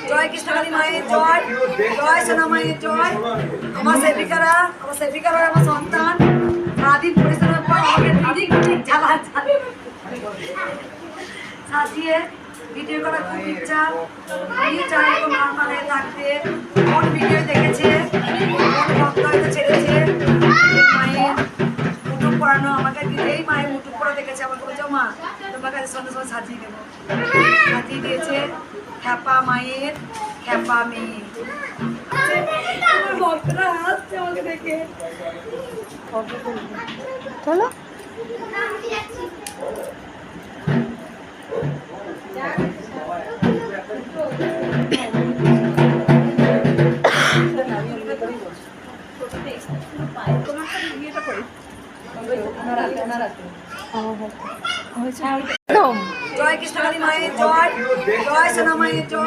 জয় কৃষ্ণকালী মায়ের জয়, জয় সোনা মায়ের জয়। আমার সেবিকারা আমার সন্তান সারাদিন পরিশ্রমের পর আমাকে দিদিক সাজিয়ে ভিডিও করার খুব ইচ্ছা। আমি চাই এরকম নর্মাল হয়ে থাকতে। কোন ভিডিও দেখেছে, কোন ভক্ত হয়তো ছেড়েছে মায়ের মুটুক পড়ানো, আমাকে দিতেই মায়ের মুটুক পড়া দেখেছে। আমাকে বলছে মা তোমার কাছে সন্ধ্যে সময় সাজিয়ে দেবো, সাজিয়ে দিয়েছে। খ্যাপা মায়ের খ্যাপা মেয়ে, আমার ভক্তরা হাসছে আমাকে দেখে। চলো জয় কৃষ্ণকালী মায়ের জয়, জয় সোনা মায়ের জয়।